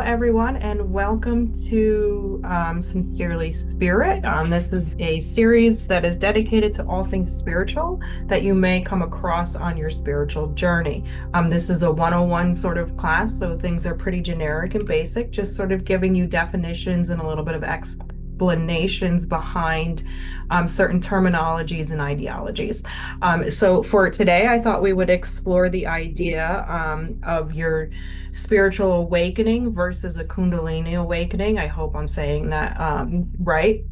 everyone, and welcome to Sincerely Spirit. This is a series that is dedicated to all things spiritual that you may come across on your spiritual journey. This is a 101 sort of class, so things are pretty generic and basic, just sort of giving you definitions and a little bit of explanations behind certain terminologies and ideologies. So for today, I thought we would explore the idea of your spiritual awakening versus a Kundalini awakening. I hope I'm saying that right.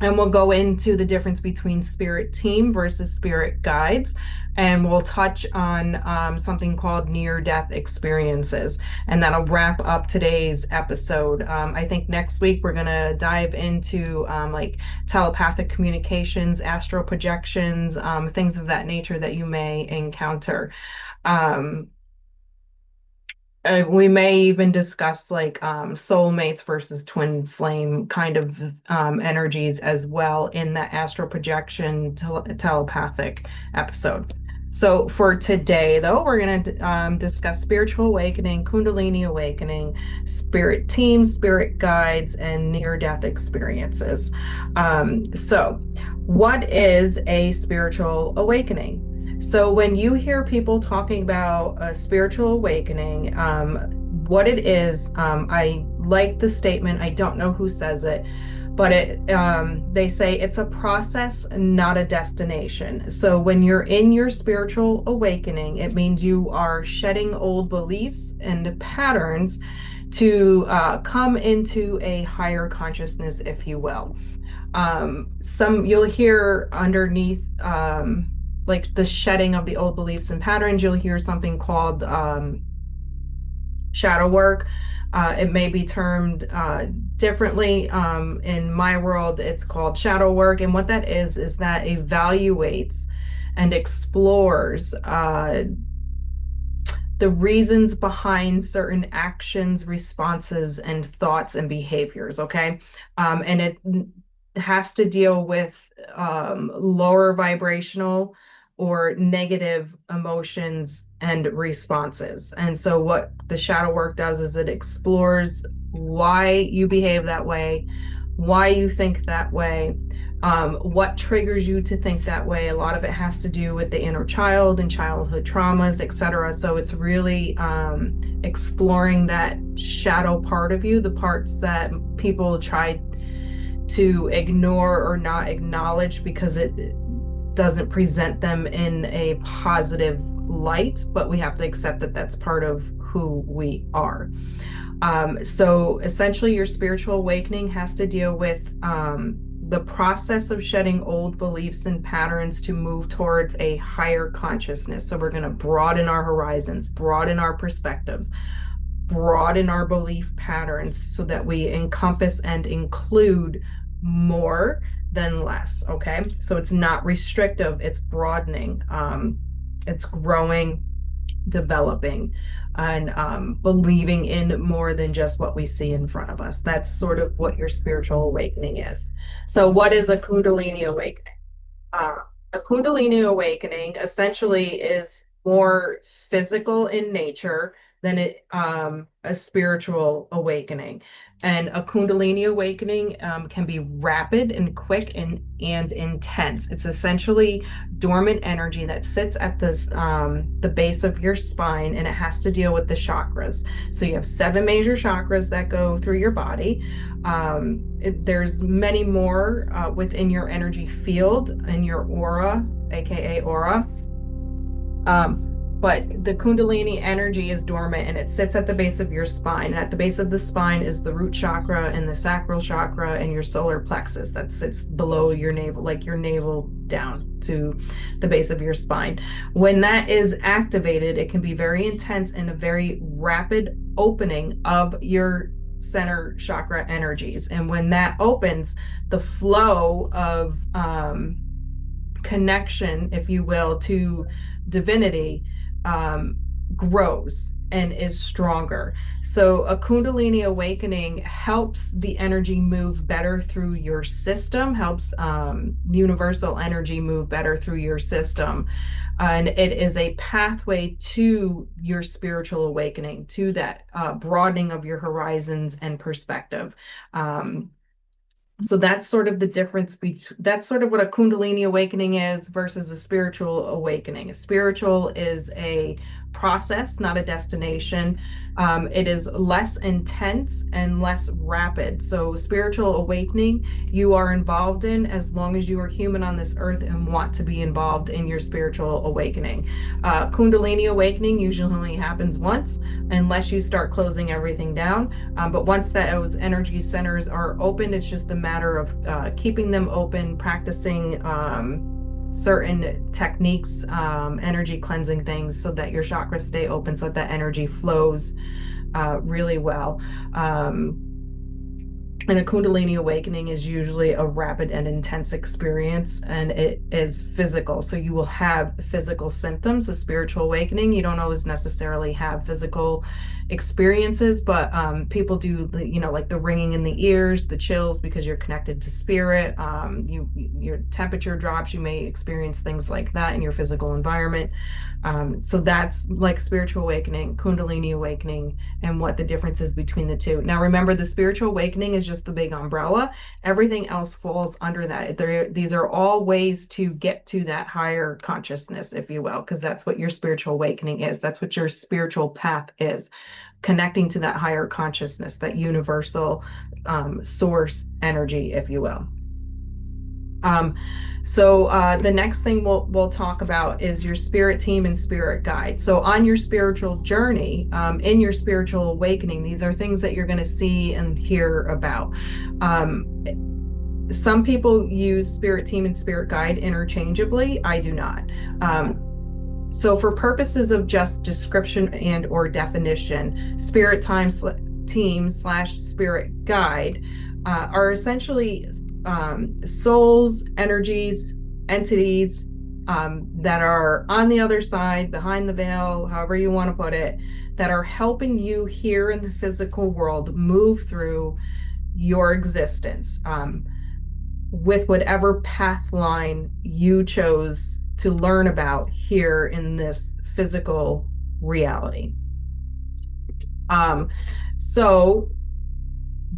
And we'll go into the difference between spirit team versus spirit guides. And we'll touch on something called near-death experiences. And that'll wrap up today's episode. I think next week we're going to dive into like telepathic communications, astral projections, things of that nature that you may encounter. Um, we may even discuss like soulmates versus twin flame kind of energies as well in that astral projection telepathic episode. So for today, though, we're going to discuss spiritual awakening, Kundalini awakening, spirit teams, spirit guides, and near-death experiences. So, what is a spiritual awakening? So when you hear people talking about a spiritual awakening, what it is, I like the statement. I don't know who says it, but they say it's a process, not a destination. So when you're in your spiritual awakening, it means you are shedding old beliefs and patterns to come into a higher consciousness, if you will. Some you'll hear underneath like the shedding of the old beliefs and patterns, you'll hear something called shadow work. It may be termed differently. In my world, it's called shadow work. And what that is that evaluates and explores the reasons behind certain actions, responses, and thoughts and behaviors. Okay. And it has to deal with lower vibrational or negative emotions and responses. And so what the shadow work does is it explores why you behave that way, why you think that way, what triggers you to think that way. A lot of it has to do with the inner child and childhood traumas, etc. So it's really exploring that shadow part of you, the parts that people try to ignore or not acknowledge because it doesn't present them in a positive light, but we have to accept that that's part of who we are. So essentially, your spiritual awakening has to deal with the process of shedding old beliefs and patterns to move towards a higher consciousness. So we're going to broaden our horizons, broaden our perspectives, broaden our belief patterns so that we encompass and include more than less. Okay, so it's not restrictive, it's broadening, it's growing, developing, and believing in more than just what we see in front of us. That's sort of what your spiritual awakening is. So what is a Kundalini awakening? A Kundalini awakening essentially is more physical in nature than a spiritual awakening. And a Kundalini awakening can be rapid and quick and intense. It's essentially dormant energy that sits at the base of your spine, and it has to deal with the chakras. So you have 7 major chakras that go through your body. There's many more within your energy field and your aura, aka aura. But the Kundalini energy is dormant and it sits at the base of your spine. And at the base of the spine is the root chakra and the sacral chakra and your solar plexus that sits below your navel, like your navel down to the base of your spine. When that is activated, it can be very intense and a very rapid opening of your center chakra energies. And when that opens, the flow of connection, if you will, to divinity grows and is stronger. So a Kundalini awakening helps the energy move better through your system, helps universal energy move better through your system. And it is a pathway to your spiritual awakening, to that broadening of your horizons and perspective. Um, so that's sort of the difference between, that's sort of what a Kundalini awakening is versus a spiritual awakening. A spiritual is a process, not a destination. It is less intense and less rapid. So, spiritual awakening, you are involved in as long as you are human on this earth and want to be involved in your spiritual awakening. Kundalini awakening usually only happens once unless you start closing everything down. But once those energy centers are opened, it's just a matter of keeping them open, practicing certain techniques, energy cleansing things so that your chakras stay open, so that that energy flows really well. And a Kundalini awakening is usually a rapid and intense experience, and it is physical. So you will have physical symptoms. A spiritual awakening, you don't always necessarily have physical experiences, but people do, like the ringing in the ears, the chills because you're connected to spirit. Your temperature drops. You may experience things like that in your physical environment. So that's like spiritual awakening, Kundalini awakening, and what the difference is between the two. Now, remember, the spiritual awakening is just the big umbrella. Everything else falls under that. These are all ways to get to that higher consciousness, if you will, because that's what your spiritual awakening is. That's what your spiritual path is, connecting to that higher consciousness, that universal source energy, if you will. So the next thing we'll talk about is your spirit team and spirit guide. So on your spiritual journey, in your spiritual awakening, these are things that you're going to see and hear about. Some people use spirit team and spirit guide interchangeably. I do not. So for purposes of just description and or definition, spirit team slash spirit guide are essentially souls, energies, entities that are on the other side, behind the veil, however you want to put it, that are helping you here in the physical world move through your existence with whatever path line you chose to learn about here in this physical reality. So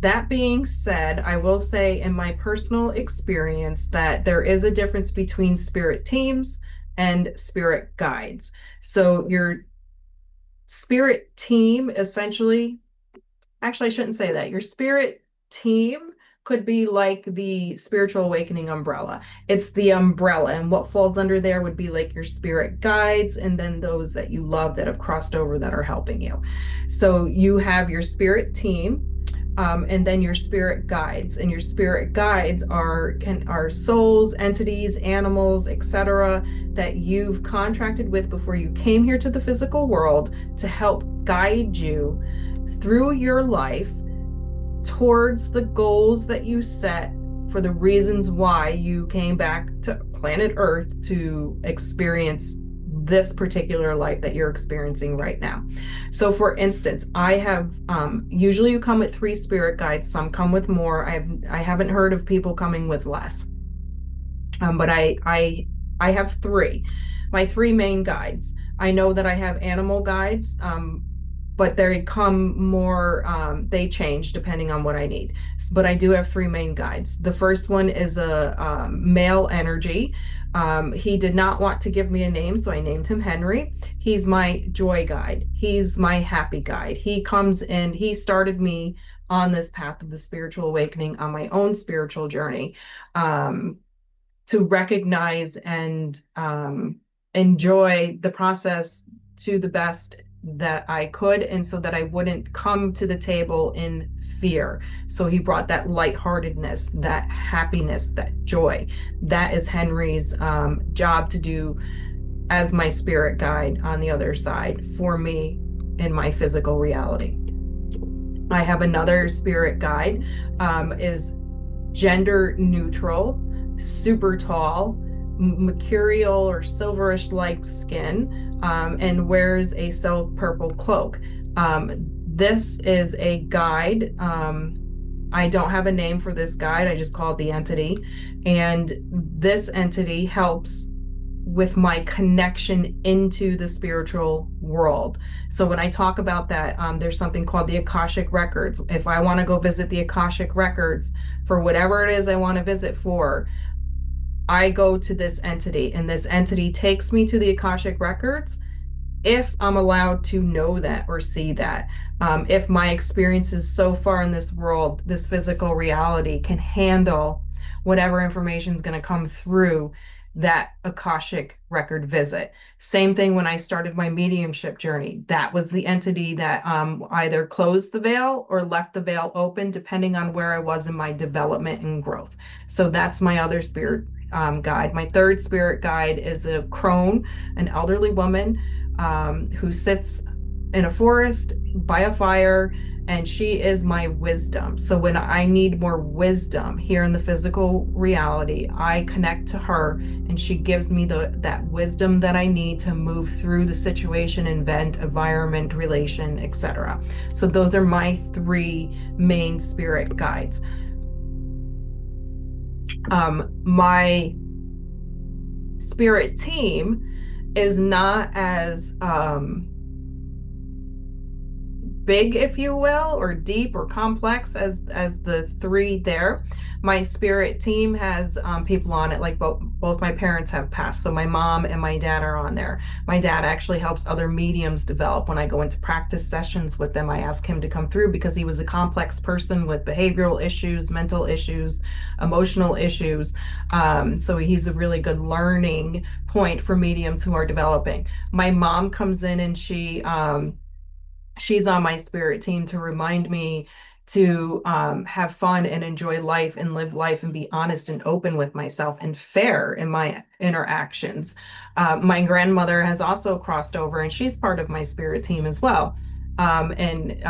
that being said, I will say in my personal experience that there is a difference between spirit teams and spirit guides. So your spirit team essentially, actually, I shouldn't say that. Your spirit team could be like the spiritual awakening umbrella. It's the umbrella, and what falls under there would be like your spirit guides, and then those that you love that have crossed over that are helping you. So you have your spirit team, and then your spirit guides, and your spirit guides are souls, entities, animals, etc., that you've contracted with before you came here to the physical world to help guide you through your life towards the goals that you set for the reasons why you came back to planet Earth to experience this particular life that you're experiencing right now. So for instance, I have usually you come with 3 spirit guides, some come with more. I haven't heard of people coming with less. But I have 3. My 3 main guides. I know that I have animal guides, but they come more, they change depending on what I need. But I do have 3 main guides. The first one is a male energy. He did not want to give me a name, so I named him Henry. He's my joy guide. He's my happy guide. He comes in, he started me on this path of the spiritual awakening on my own spiritual journey, to recognize and enjoy the process to the best that I could, and so that I wouldn't come to the table in fear. So he brought that lightheartedness, that happiness, that joy. That is Henry's job to do as my spirit guide on the other side for me in my physical reality. I have another spirit guide, is gender neutral, super tall, mercurial or silverish like skin, and wears a silk purple cloak. This is a guide. I don't have a name for this guide. I just call it the entity. And this entity helps with my connection into the spiritual world. So when I talk about that, there's something called the Akashic Records. If I want to go visit the Akashic Records for whatever it is I want to visit for, I go to this entity, and this entity takes me to the Akashic Records if I'm allowed to know that or see that. If my experiences so far in this world, this physical reality, can handle whatever information is going to come through that Akashic record visit. Same thing when I started my mediumship journey. That was the entity that either closed the veil or left the veil open, depending on where I was in my development and growth. So that's my other spirit guide. My third spirit guide is a crone, an elderly woman who sits in a forest by a fire, and she is my wisdom. So when I need more wisdom here in the physical reality, I connect to her, and she gives me that wisdom that I need to move through the situation, event, environment, relation, etc. So those are my three main spirit guides. My spirit team is not as big, if you will, or deep or complex as the three there. My spirit team has people on it, like both my parents have passed, so my mom and my dad are on there. My dad actually helps other mediums develop. When I go into practice sessions with them, I ask him to come through because he was a complex person with behavioral issues, mental issues, emotional issues. So he's a really good learning point for mediums who are developing. My mom comes in, and she's on my spirit team to remind me to have fun and enjoy life and live life and be honest and open with myself and fair in my interactions. My grandmother has also crossed over, and she's part of my spirit team as well. And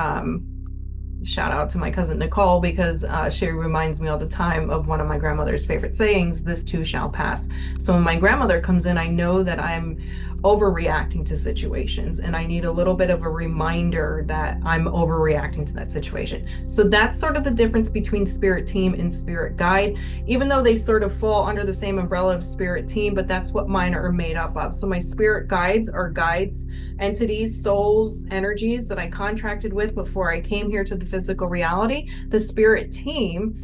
Shout out to my cousin Nicole, because she reminds me all the time of one of my grandmother's favorite sayings: this too shall pass. So when my grandmother comes in, I know that I'm overreacting to situations, and I need a little bit of a reminder that I'm overreacting to that situation. So that's sort of the difference between spirit team and spirit guide, even though they sort of fall under the same umbrella of spirit team, but that's what mine are made up of. So my spirit guides are guides, entities, souls, energies that I contracted with before I came here to the physical reality. The spirit team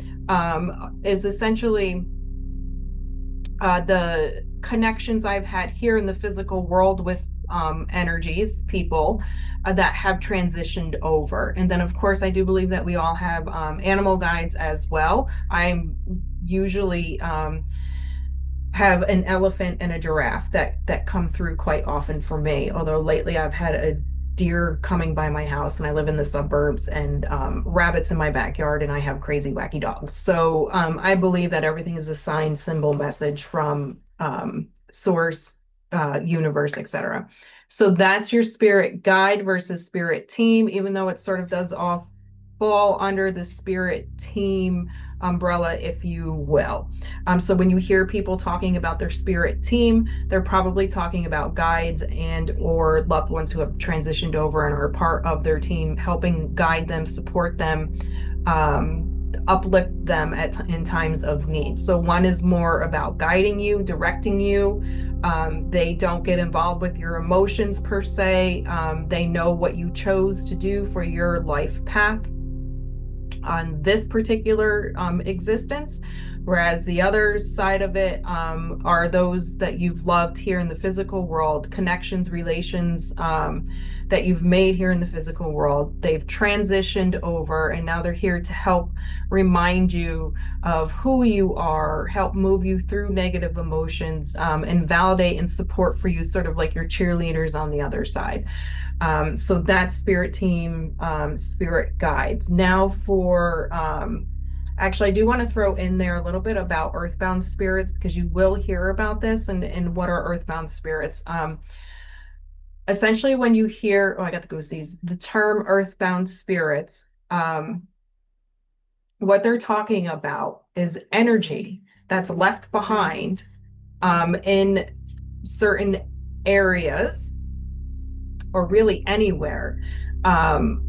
is essentially the connections I've had here in the physical world with energies, people that have transitioned over. And then, of course, I do believe that we all have animal guides as well. I'm usually have an elephant and a giraffe that come through quite often for me. Although lately I've had a deer coming by my house, and I live in the suburbs, and rabbits in my backyard, and I have crazy wacky dogs. So I believe that everything is a sign, symbol, message from source, universe, etc. So that's your spirit guide versus spirit team, even though it sort of does all fall under the spirit team umbrella, if you will. So when you hear people talking about their spirit team, they're probably talking about guides and or loved ones who have transitioned over and are part of their team, helping guide them, support them, uplift them in times of need. So one is more about guiding you, directing you. They don't get involved with your emotions per se. They know what you chose to do for your life path on this particular existence, whereas the other side of it are those that you've loved here in the physical world, connections, relations that you've made here in the physical world. They've transitioned over, and now they're here to help remind you of who you are, help move you through negative emotions, and validate and support for you, sort of like your cheerleaders on the other side. So that's spirit team, spirit guides. Now actually, I do want to throw in there a little bit about earthbound spirits, because you will hear about this, and what are earthbound spirits. Essentially, when you hear, oh, I got the goosies, the term earthbound spirits, what they're talking about is energy that's left behind in certain areas, or really anywhere. Um,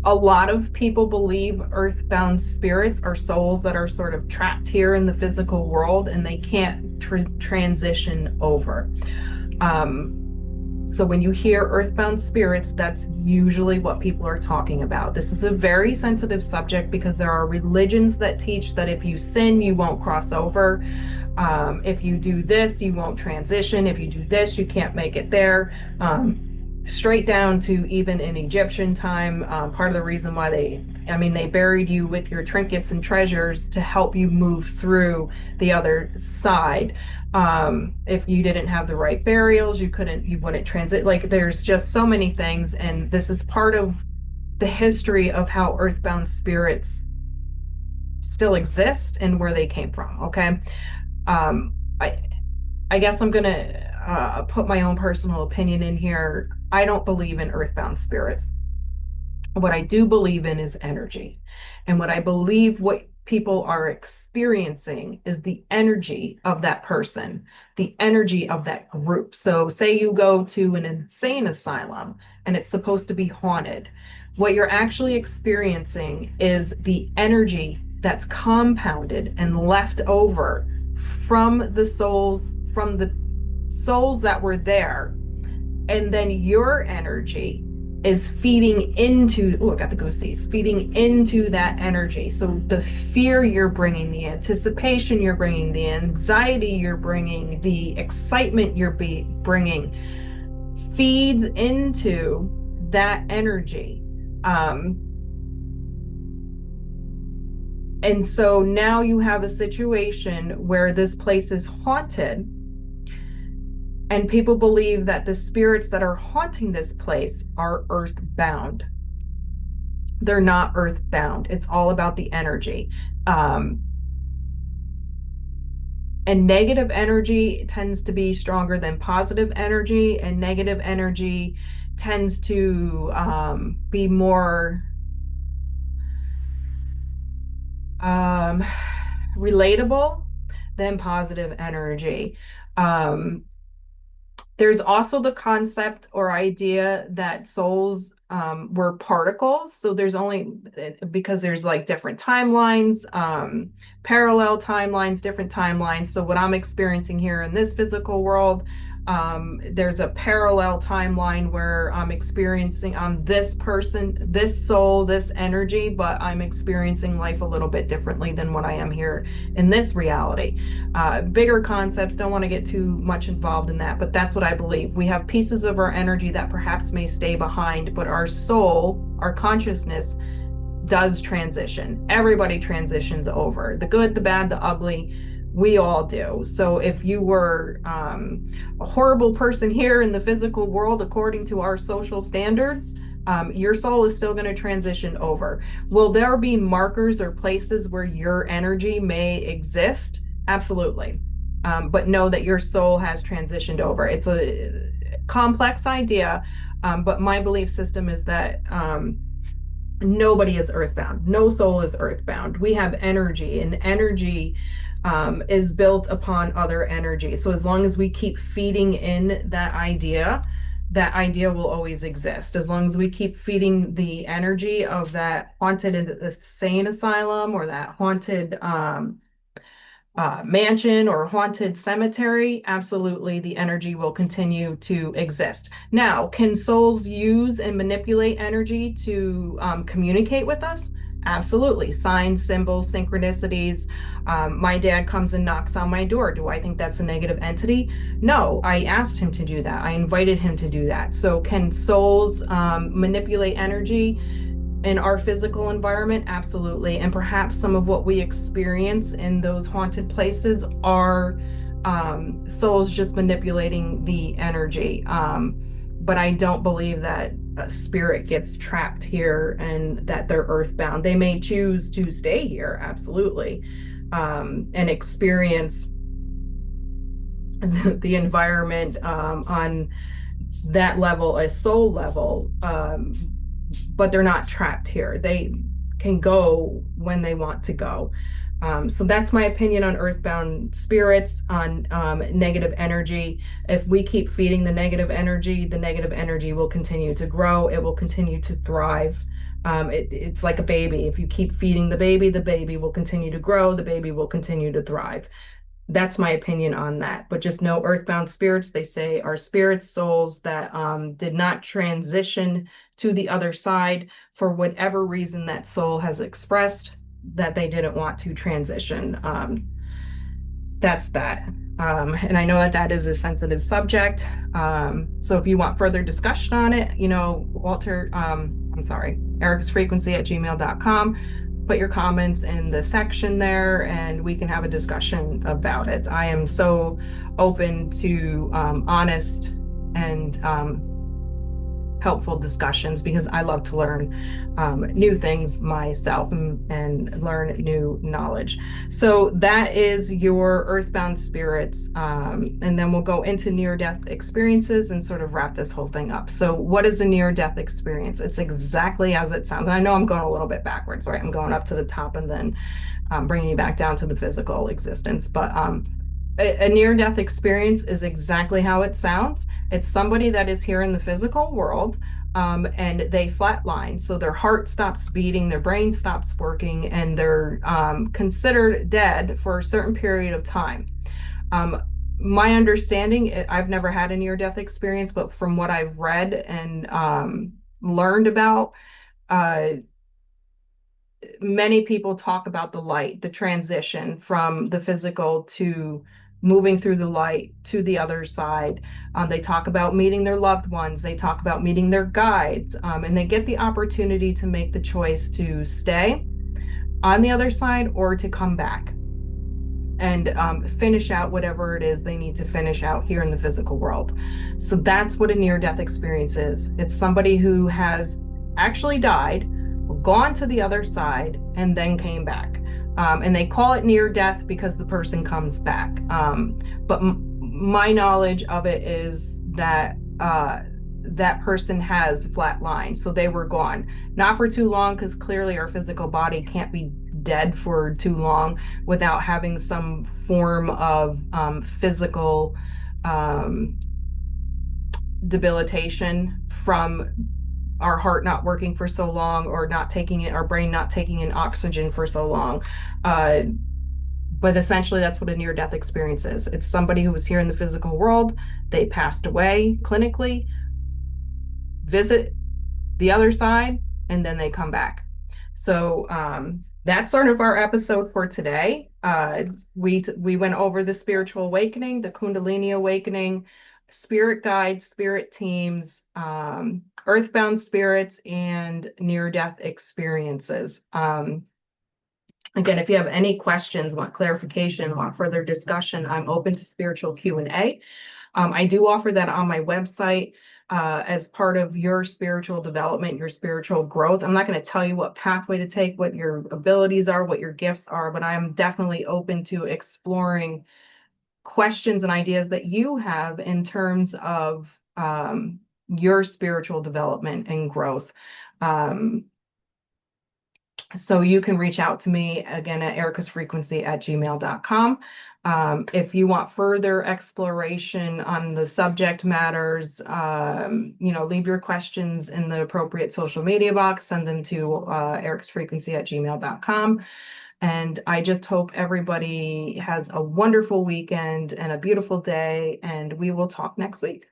a lot of people believe earthbound spirits are souls that are sort of trapped here in the physical world and they can't transition over. Um, so when you hear earthbound spirits, that's usually what people are talking about. This is a very sensitive subject because there are religions that teach that if you sin, you won't cross over. If you do this, you won't transition. If you do this, you can't make it there. Straight down to even in Egyptian time, part of the reason why they buried you with your trinkets and treasures to help you move through the other side. If you didn't have the right burials, you wouldn't transit. Like there's just so many things, and this is part of the history of how earthbound spirits still exist and where they came from. Okay. Um, I I guess I'm gonna put my own personal opinion in here. I don't believe in earthbound spirits. What I do believe in is energy. And what I believe what people are experiencing is the energy of that person, the energy of that group. So, say you go to an insane asylum and it's supposed to be haunted. What you're actually experiencing is the energy that's compounded and left over from the souls that were there, and then your energy is feeding into, oh, I got the goosies, feeding into that energy. So the fear you're bringing, the anticipation you're bringing, the anxiety you're bringing, the excitement you're bringing feeds into that energy. Um, and so now you have a situation where this place is haunted, and people believe that the spirits that are haunting this place are earthbound. They're not earthbound. It's all about the energy. Um, and negative energy tends to be stronger than positive energy, and negative energy tends to be more um, relatable than positive energy. Um, There's also the concept or idea that souls were particles. So there's only because there's like different timelines, parallel timelines, different timelines. So what I'm experiencing here in this physical world, there's a parallel timeline where I'm this person, this soul, this energy, but I'm experiencing life a little bit differently than what I am here in this reality. Bigger concepts, don't want to get too much involved in that, but that's what I believe. We have pieces of our energy that perhaps may stay behind, but our soul, our consciousness does transition. Everybody transitions over. The good, the bad, the ugly, we all do. So if you were a horrible person here in the physical world, according to our social standards, your soul is still going to transition over. Will there be markers or places where your energy may exist? Absolutely. But know that your soul has transitioned over. It's a complex idea, but my belief system is that nobody is earthbound. No soul is earthbound. We have energy, and energy is built upon other energy. So as long as we keep feeding in that idea will always exist. As long as we keep feeding the energy of that haunted insane asylum or that haunted mansion or haunted cemetery, absolutely the energy will continue to exist. Now, can souls use and manipulate energy to communicate with us? Absolutely. Signs, symbols, synchronicities. My dad comes and knocks on my door. Do I think that's a negative entity? No, I asked him to do that. I invited him to do that. So, can souls manipulate energy in our physical environment? Absolutely. And perhaps some of what we experience in those haunted places are souls just manipulating the energy. But I don't believe that a spirit gets trapped here and that they're earthbound. They may choose to stay here, absolutely, and experience the environment on that level, a soul level, but they're not trapped here. They can go when they want to go. So that's my opinion on earthbound spirits, on negative energy. If we keep feeding the negative energy will continue to grow. It will continue to thrive. It's like a baby. If you keep feeding the baby will continue to grow. The baby will continue to thrive. That's my opinion on that. But just know earthbound spirits, they say, are spirit souls that did not transition to the other side for whatever reason that soul has expressed that they didn't want to transition. That's that. And I know that that is a sensitive subject. So if you want further discussion on it, I'm sorry, ericsfrequency@gmail.com. Put your comments in the section there and we can have a discussion about it. I am so open to honest and helpful discussions because I love to learn new things myself and learn new knowledge. So that is your earthbound spirits. And then we'll go into near-death experiences and sort of wrap this whole thing up. So what is a near-death experience? It's exactly as it sounds. And I know I'm going a little bit backwards, right? I'm going up to the top and then bringing you back down to the physical existence. But a near-death experience is exactly how it sounds. It's somebody that is here in the physical world, and they flatline. So their heart stops beating, their brain stops working, and they're considered dead for a certain period of time. Um, my understanding, I've never had a near-death experience, but from what I've read and learned about, uh, many people talk about the light, the transition from the physical to moving through the light to the other side. They talk about meeting their loved ones, they talk about meeting their guides, and they get the opportunity to make the choice to stay on the other side or to come back and finish out whatever it is they need to finish out here in the physical world. So that's what a near death experience is. It's somebody who has actually died, gone to the other side, and then came back. And they call it near death because the person comes back. But my knowledge of it is that that person has flatlined. So they were gone, not for too long, because clearly our physical body can't be dead for too long without having some form of physical debilitation from our heart not working for so long or not taking it, our brain not taking in oxygen for so long. But essentially, that's what a near death experience is. It's somebody who was here in the physical world, they passed away clinically, visit the other side, and then they come back. So that's sort of our episode for today. We went over the spiritual awakening, the Kundalini awakening, spirit guides, spirit teams, earthbound spirits, and near-death experiences. Again, if you have any questions, want clarification, want further discussion, I'm open to spiritual Q&A. I do offer that on my website as part of your spiritual development, your spiritual growth. I'm not going to tell you what pathway to take, what your abilities are, what your gifts are, but I'm definitely open to exploring questions and ideas that you have in terms of your spiritual development and growth. So you can reach out to me again at ericasfrequency@gmail.com. If you want further exploration on the subject matters, leave your questions in the appropriate social media box, send them to ericsfrequency@gmail.com. And I just hope everybody has a wonderful weekend and a beautiful day, and we will talk next week.